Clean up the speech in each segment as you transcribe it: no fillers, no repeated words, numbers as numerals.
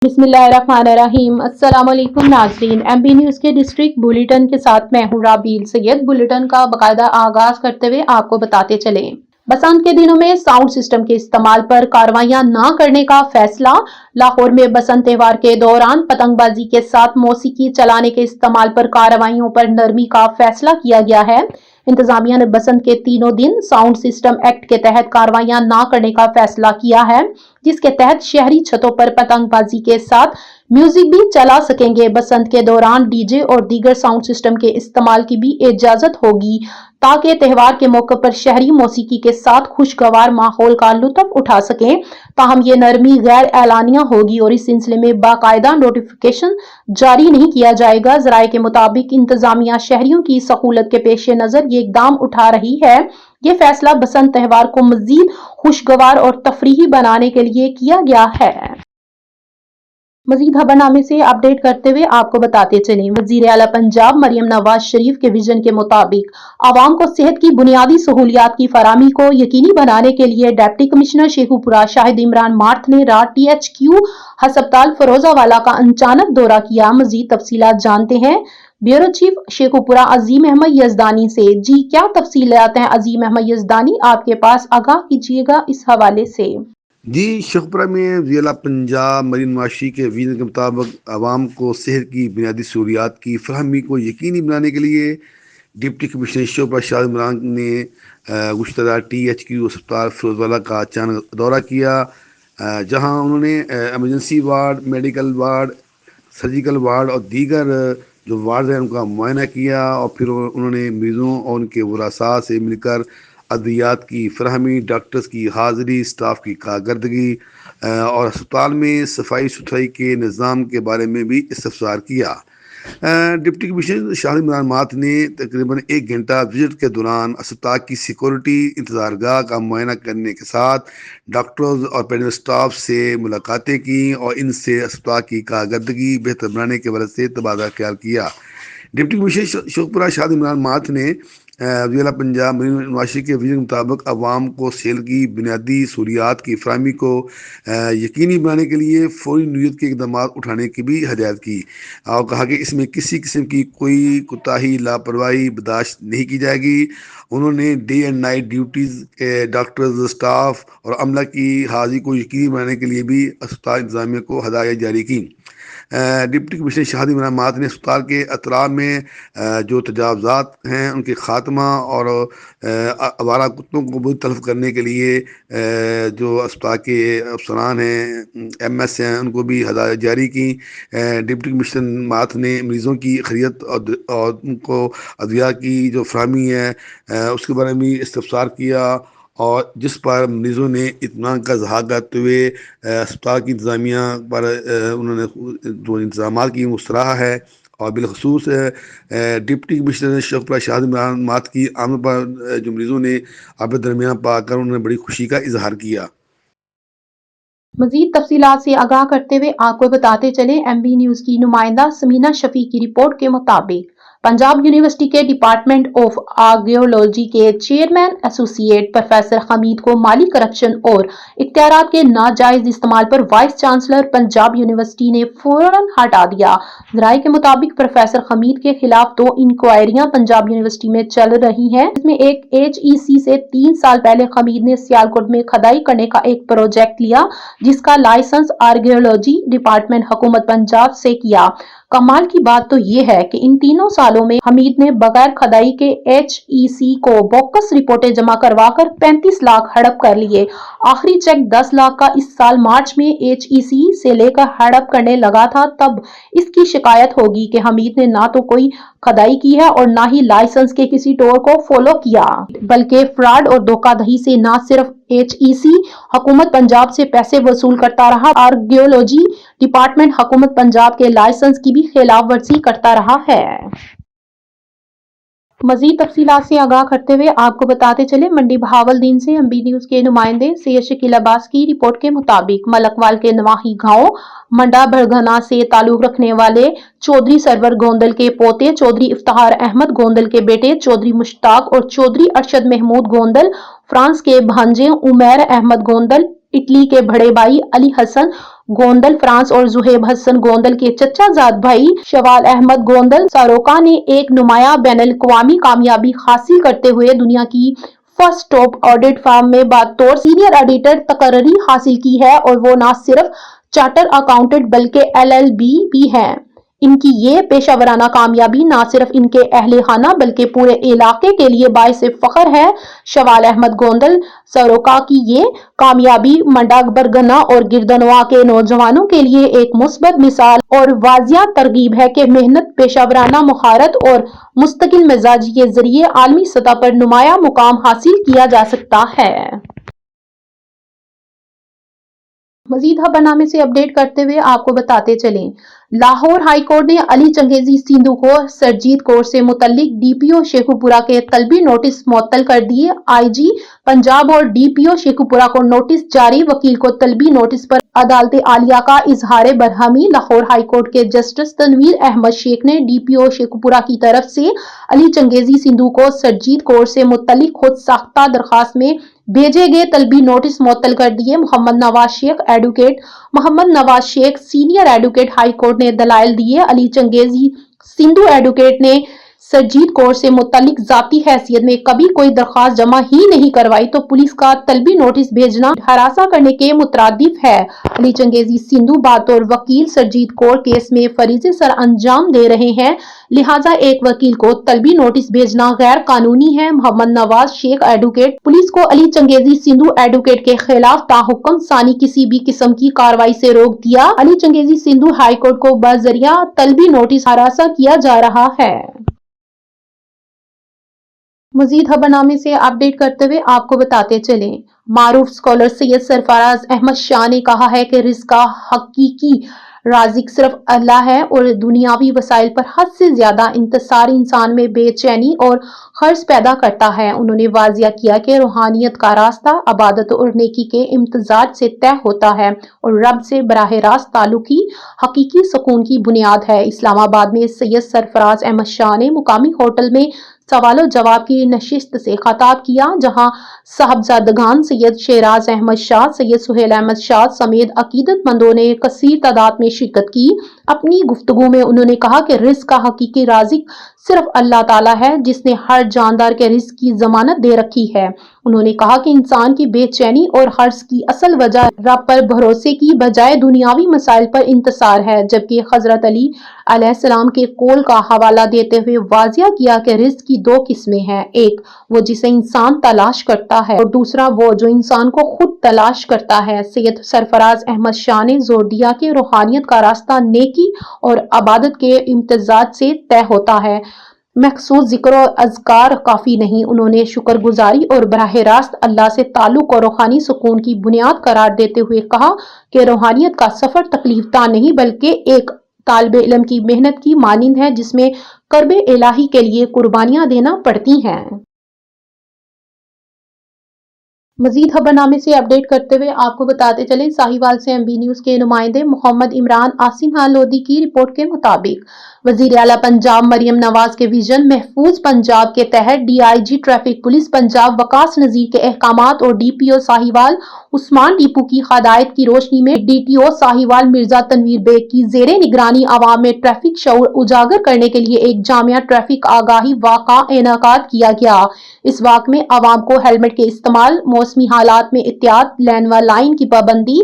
बिस्मिल्लाहिर्रहमानिर्रहीम। अस्सलाम वालेकुम नाज़रीन, एमबी न्यूज़ के डिस्ट्रिक्ट बुलेटिन के साथ मैं हूँ राबील सैयद। बुलेटिन का बाकायदा आगाज करते हुए आपको बताते चले, बसंत के दिनों में साउंड सिस्टम के इस्तेमाल पर कार्रवाइयां न करने का फैसला। लाहौर में बसंत त्योहार के दौरान पतंगबाजी के साथ मौसीकी चलाने के इस्तेमाल पर कार्रवाइयों पर नरमी का फैसला किया गया है। इंतजामिया ने बसंत के तीनों दिन साउंड सिस्टम एक्ट के तहत कार्रवाइयां न करने का फैसला किया है, जिसके तहत शहरी छतों पर पतंगबाजी के साथ म्यूजिक भी चला सकेंगे। बसंत के दौरान डीजे और दीगर साउंड सिस्टम के इस्तेमाल की भी इजाजत होगी, ताकि त्योहार के मौके पर शहरी मौसीकी के साथ खुशगवार माहौल का लुत्फ उठा सकें। ताहम ये नरमी गैर एलानिया होगी और इस सिलसिले में बाकायदा नोटिफिकेशन जारी नहीं किया जाएगा। जराये के मुताबिक इंतजामिया शहरियों की सहूलत के पेश नजर ये इकदाम उठा रही है। ये फैसला बसंत त्योहार को मजीद खुशगवार और तफरीही बनाने के लिए किया गया है। मजीद खबरनामे से अपडेट करते हुए आपको बताते चले, वजीर आला पंजाब मरियम नवाज शरीफ के विजन के मुताबिक आवाम को सेहत की बुनियादी सहूलियात की फराहमी को यकीनी बनाने के लिए deputy commissioner Sheikhupura Shahid Imran math ने रात THQ हस्पताल फरोजावाला का अचानक दौरा किया। मजीद तफसीलात जानते हैं ब्यूरो चीफ शेखुपुरा अजीम अहमद यजदानी से। जी, क्या तफसीलात हैं अजीम अहमद यजदानी, आपके पास, आगाह कीजिएगा इस हवाले से। जी, शेखुपुरा में ज़िला पंजाब मरीन माशी के विजन के मुताबिक आवाम को सेहत की बुनियादी सहूलियात की फरहमी को यकीनी बनाने के लिए डिप्टी कमिश्नर शेखुपुरा शाहिद इमरान ने गुज़श्ता रात THQ अस्पताल फरोजवाला का अचानक दौरा किया, जहां उन्होंने emergency ward, medical ward, surgical ward और दीगर जो वार्ड हैं उनका मुआयना किया और फिर उन्होंने मरीज़ों और उनके वरासा से मिलकर अद्वियात की फरहमी, डॉक्टर्स की हाज़िरी, स्टाफ की कारकर्दगी और अस्पताल में सफाई सुथराई के निज़ाम के बारे में भी इस्तफसार किया। Deputy commissioner Shahid Imran math ने तकरीबन 1 घंटा विजिट के दौरान अस्पताल की सिक्योरिटी इंतज़ारगाह का मुआयना करने के साथ डॉक्टर्स और पैनल स्टाफ से मुलाकातें की और इनसे अस्पताल की कारकर्दगी बेहतर बनाने के वजह से तबादला ख्याल किया। Deputy commissioner Sheikhupura Shahid Imran math ने ज़िला पंजाब मरीन माशी के विजन के मुताबिक आवाम को सेहत की बुनियादी सहूलियात की फरहमी को यकीनी बनाने के लिए फौरी नीयत के इकदाम उठाने की भी हदायत की और कहा कि इसमें किसी किस्म की कोई कोताही, लापरवाही बर्दाश्त नहीं की जाएगी। उन्होंने डे एंड नाइट ड्यूटीज़ के डॉक्टर्स, स्टाफ और अमला की हाजिरी को यकीनी बनाने के लिए भी अस्पताल इंतजामिया को हदायत जारी की। Deputy commissioner Shahid Imran math ने अस्पताल के अतराब में जो तजावज़ात हैं उनके ख़ात्मा और आवारा कुत्तों को बुरी तलफ करने के लिए जो अस्पताल के अफसरान हैं, MS हैं, उनको भी हदायत जारी की। डिप्टी कमिश्नर मार्थ ने मरीज़ों की खैरियत और उनको अद्विया की जो फरहमी है उसके बारे में इस्तफसार किया और जिस पर मरीज़ों ने इत्मीनान का इज़हार करते हुए अस्पताल की इंतज़ामिया पर उन्होंने जो इंतज़ाम की वो सराहा है और बिलखसूस डिप्टी कमिश्नर शेखुपुरा शाहिद इमरान मार्थ की आमद पर जो मरीज़ों ने आप दरमियान पाकर उन्होंने बड़ी खुशी का इजहार किया। मजीद तफसीलात से आगाह करते हुए आपको बताते चले, MB न्यूज़ की नुमाइंदा समीना शफी की रिपोर्ट के मुताबिक पंजाब यूनिवर्सिटी के डिपार्टमेंट ऑफ आर्कियोलॉजी के चेयरमैन एसोसिएट प्रोफेसर हमीद को माली करप्शन और इख्तियारात के नाजायज इस्तेमाल पर वाइस चांसलर पंजाब यूनिवर्सिटी ने फौरन हटा दिया। जराये के मुताबिक प्रोफेसर हमीद के खिलाफ 2 इंक्वायरियां पंजाब यूनिवर्सिटी में चल रही हैं, जिसमें एक HEC से 3 साल पहले हमीद ने सियालकोट में खदाई करने का एक प्रोजेक्ट लिया, जिसका लाइसेंस आर्कियोलॉजी डिपार्टमेंट हुकूमत पंजाब से किया। कमाल की बात तो ये है कि इन 3 सालों में हमीद ने बगैर खदाई के HEC को बोकस रिपोर्टें जमा करवाकर 35 लाख हड़प कर लिए। आखिरी चेक 10 लाख का इस साल मार्च में HEC से लेकर हड़प करने लगा था। तब इसकी शिकायत होगी कि हमीद ने ना तो कोई खदाई की है और ना ही लाइसेंस के किसी टोर को फॉलो किया, बल्कि फ्रॉड और धोखाधड़ी से न सिर्फ HEC हुकूमत पंजाब से पैसे वसूल करता रहा, आर्कियोलॉजी डिपार्टमेंट हुकूमत पंजाब के लाइसेंस की भी खिलाफ वर्जी करता रहा है। मजीद तफसीलात से आगाह करते हुए आपको बताते चले, मंडी बहावलदीन से MB न्यूज़ के नुमाइंदे सैयद शकील अब्बास की रिपोर्ट के मुताबिक मलकवाल के नवाही गांव मंडा भड़गना से ताल्लुक रखने वाले चौधरी सरवर गोंदल के पोते चौधरी इफ्तार अहमद गोंदल के बेटे चौधरी मुश्ताक और चौधरी अरशद महमूद गोंदल, फ्रांस के भांजे उमैर अहमद गोंदल, इटली के बड़े भाई अली हसन गोंदल फ्रांस और जुहेब हसन गोंदल के चचाजाद भाई शवाल अहमद गोंदल सारोका ने एक नुमाया बैनुल-अक़वामी कामयाबी हासिल करते हुए दुनिया की फर्स्ट टॉप ऑडिट फर्म में बतौर सीनियर ऑडिटर तकर्री हासिल की है और वो न सिर्फ चार्टर अकाउंटेंट बल्कि LLB भी हैं। इनकी ये पेशावराना कामयाबी न सिर्फ इनके अहले खाना बल्कि पूरे इलाके के लिए बाइस फख्र है। शवाल अहमद गोंदल सरोका की ये कामयाबी मंडा बरगना और गिरदनवा के नौजवानों के लिए एक मुस्बत मिसाल और वाजिया तरगीब है कि मेहनत, पेशावराना महारत और मुस्तकिल मिजाजी के जरिए आलमी सतह पर नुमाया मुकाम हासिल किया जा सकता है। मजीद खबरनामे से अपडेट करते हुए आपको बताते चलें, लाहौर हाई कोर्ट ने अली चंगेजी सिंधु को सरजीत कोर्ट से मुतल्लिक DPO शेखुपुरा के तलबी नोटिस मुअत्तल कर दिए। IG पंजाब और DPO शेखुपुरा को नोटिस जारी, वकील को तलबी नोटिस पर अदालत आलिया का इजहार बरहमी। लाहौर हाई कोर्ट के जस्टिस तनवीर अहमद शेख ने DPO शेखुपुरा की तरफ से अली चंगेजी सिंधु को सरजीत कोर्ट से मुतल्लिक खुद साख्ता दरखास्त में भेजे गए तलबी नोटिस मुअत्तल कर दिए। Mohammad Nawaz Sheikh advocate Mohammad Nawaz Sheikh senior advocate high court ने दलाइल दिए। अली चंगेजी सिंधु एडवोकेट ने सरजीत कोर्ट से मुतल्लिक जाती हैसियत में कभी कोई दरखास्त जमा ही नहीं करवाई तो पुलिस का तलबी नोटिस भेजना हरासा करने के मुतरादिफ है। अली चंगेजी सिंधु बतौर वकील सरजीत कोर्ट केस में फरीजे सर अंजाम दे रहे हैं, लिहाजा एक वकील को तलबी नोटिस भेजना गैर कानूनी है। मोहम्मद नवाज शेख एडवोकेट पुलिस को अली चंगेजी सिंधु एडवोकेट के खिलाफ ताहुक्म सानी किसी भी किस्म की कार्रवाई से रोक दिया। अली चंगेजी सिंधु हाई कोर्ट को बजरिया तलबी नोटिस हरासा किया जा रहा है। मजीद खबरनामे से अपडेट करते हुए आपको बताते चलें, मारूफ स्कॉलर सैयद सरफराज अहमद शाह ने कहा है कि रिज़्क़ का हकीकी राज़िक सिर्फ अल्लाह है और दुनियावी वसाइल पर हद से ज्यादा इंतसार इंसान में बेचैनी और खर्च पैदा करता है। उन्होंने वाजिया किया कि रूहानियत का रास्ता अबादत और नेकी के इम्तजाज से तय होता है और रब से बराह रास्त ताल्लुक ही हकीकी सुकून की बुनियाद है। इस्लामाबाद में सैयद सरफराज अहमद शाह ने मुकामी होटल में सवालों जवाब की नशिस्त से खिताब किया, जहां साहबजादगान सैयद शेराज अहमद शाह, सैयद सुहेल अहमद शाह समेत अकीदतमंदों ने कसीर तादाद में शिरकत की। अपनी गुफ्तगू में उन्होंने कहा कि रिज़्क़ का हकीकी राज़िक सिर्फ अल्लाह ताला है, जिसने हर जानदार के रिज़्क़ की जमानत दे रखी है। उन्होंने कहा कि इंसान की बेचैनी और हर्ष की असल वजह रब पर भरोसे की बजाय दुनियावी मसाइल पर इंतसार है, जबकि हजरत अली अलैहिस्सलाम के कौल का हवाला देते हुए वाजिया किया कि रिज़्क़ की दो किस्में हैं, एक वो जिसे इंसान तलाश करता है और दूसरा वो जो इंसान को खुद तलाश करता है। सैयद सरफराज अहमद शाह ने जोर दिया कि रूहानियत का रास्ता नेकी और इबादत के इम्तिजाज से तय होता है, मखसूस जिक्र और अज़कार काफी नहीं। उन्होंने शुक्रगुजारी और बराह रास्त अल्लाह से ताल्लुक और रूहानी सुकून की बुनियाद करार देते हुए कहा कि रूहानियत का सफर तकलीफदा नहीं बल्कि एक तालिब इल्म की मेहनत की मानिंद है, जिसमें कर्ब इलाही के लिए कुर्बानियां देना पड़ती हैं। मजीद खबरनामे से अपडेट करते हुए आपको बताते चले, साहिवाल से MB न्यूज के नुमाइंदे मोहम्मद इमरान आसिम खान लोधी की रिपोर्ट के मुताबिक वजीर आला पंजाब मरियम नवाज के विजन महफूज पंजाब के तहत DIG traffic police Punjab Waqas Nazir के अहकामात और DPO साहिवाल उस्मान टीपू की हदायत की रोशनी में DTO साहिवाल मिर्जा तनवीर बेग की जेरे निगरानी आवाम में ट्रैफिक शऊर उजागर करने के लिए एक जामिया ट्रैफिक आगाही वाक़ा इनेकाद किया गया। इस वाक़ में आवाम को हेलमेट के इस्तेमाल, मौसमी हालात में एहतियात, लैन व लाइन की पाबंदी,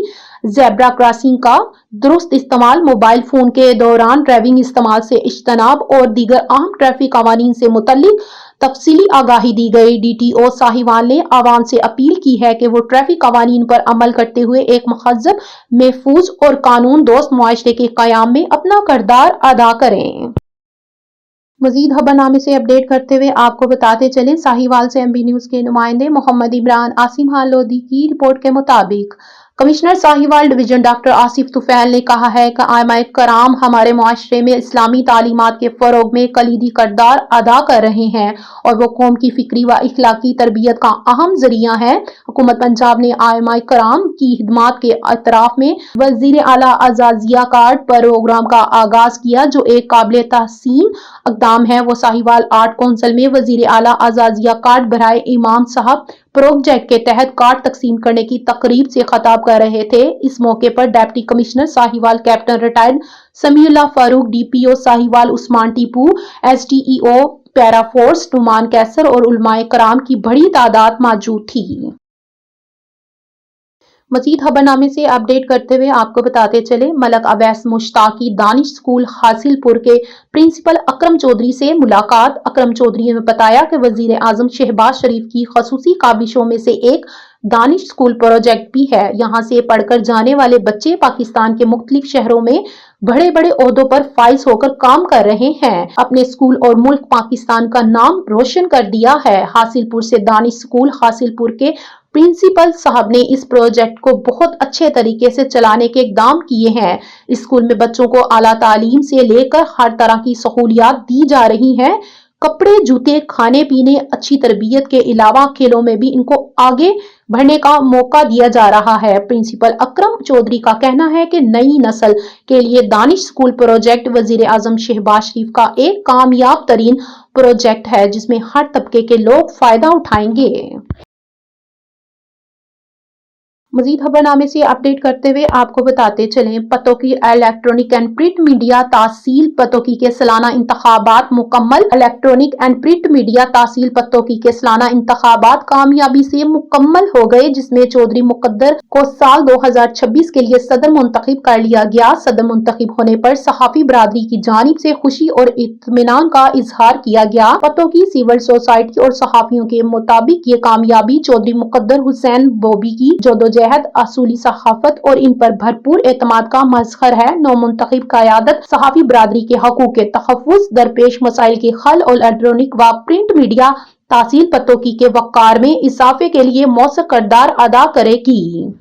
ज़ेब्रा क्रॉसिंग का दुरुस्त इस्तेमाल, मोबाइल फोन के दौरान ड्राइविंग इस्तेमाल से इज्तनाब और दीगर अहम ट्रैफिक कवानीन से मुतल्लिक तफसीली आगाही दी गई। DTO साहिवाल ने आवाम से अपील की है कि वो ट्रैफिक कवानीन पर अमल करते हुए एक महज़ब, महफूज और कानून दोस्त मुआशरे के क़याम में अपना किरदार अदा करें। मजीद खबरनामे से अपडेट करते हुए आपको बताते चले, साहिवाल से MB न्यूज के नुमाइंदे मोहम्मद इमरान आसिम खान लोधी की रिपोर्ट के मुताबिक commissioner Sahiwal division doctor Asif Tufail ने कहा है कि आइमाए कराम हमारे मुआशरे में इस्लामी तालीमात के फरोग में कलीदी किरदार अदा कर रहे हैं और वो कौम की फिक्री व इखलाकी तरबियत का अहम जरिया है। हुकूमत पंजाब ने आइमाए कराम की खिदमात के अतराफ में वजीर आला आजाजिया कार्ड प्रोग्राम का आगाज किया, जो एक काबिल तहसीन इक़दाम है। वो साहिवाल आर्ट कौंसिल में वजीर आला आजाजिया कार्ड बराए इमाम साहब प्रोजेक्ट के तहत कार्ड तकसीम करने की तकरीब से खिताब कर रहे थे। इस मौके पर deputy commissioner Sahiwal, captain retired Samiullah Farooq, DPO Sahiwal Usman Tipu, SDEO para force Noman Qaiser और उलमाए कराम की बड़ी तादाद मौजूद थी। मजीद खबरनामे से अपडेट करते हुए आपको बताते चले, मलक अवैस मुश्ताकी दानिश स्कूल हासिलपुर के प्रिंसिपल अकरम चौधरी से मुलाकात। अकरम चौधरी ने बताया कि वजीर आजम शहबाज शरीफ की खसूसी काबिशों में से एक दानिश स्कूल प्रोजेक्ट भी है। यहाँ से पढ़कर जाने वाले बच्चे पाकिस्तान के मुख्तलिफ शहरों में बड़े बड़े ओहदों पर फाइज होकर काम कर रहे हैं। अपने स्कूल और मुल्क पाकिस्तान का नाम रोशन कर दिया है। हासिलपुर से दानिश स्कूल हासिलपुर के प्रिंसिपल साहब ने इस प्रोजेक्ट को बहुत अच्छे तरीके से चलाने के इकदाम किए हैं। इस स्कूल में बच्चों को आला तालीम से लेकर हर तरह की सहूलियात दी जा रही हैं। कपड़े, जूते, खाने पीने, अच्छी तरबियत के अलावा खेलों में भी इनको आगे बढ़ने का मौका दिया जा रहा है। प्रिंसिपल अकरम चौधरी का कहना है कि नई नस्ल के लिए दानिश स्कूल प्रोजेक्ट वजीर आजम शहबाज शरीफ का एक कामयाब तरीन प्रोजेक्ट है, जिसमें हर तबके के लोग फायदा उठाएंगे। मजीद खबरनामे से अपडेट करते हुए आपको बताते चलें, Pattoki electronic and print media tehsil Pattoki के सालाना इंतखाबात मुकम्मल। Electronic and print media tehsil Pattoki के सालाना इंतखाबात कामयाबी से मुकम्मल हो गए, जिसमें चौधरी मुकद्दर को साल 2026 के लिए सदर मुंतखब कर लिया गया। सदर मुंतखब होने पर सहाफी बरादरी की जानिब से खुशी और इत्मीनान का इजहार किया गया। पतोकी सिविल सोसाइटी और सहाफियों के मुताबिक ये कामयाबी चौधरी मुकद्दर हुसैन बोबी की जद्दोजहद, असूली सहाफत और इन पर भरपूर एतमाद का मज़हर है। नौमुंतखब क़यादत सहाफ़ी बरादरी के हकूक़ के तहफ़्फ़ुज़, दरपेश मसाइल के हल और इलेक्ट्रॉनिक व प्रिंट मीडिया तहसील पतोकी के वक़ार में इजाफे के लिए मौसर किरदार अदा करेगी।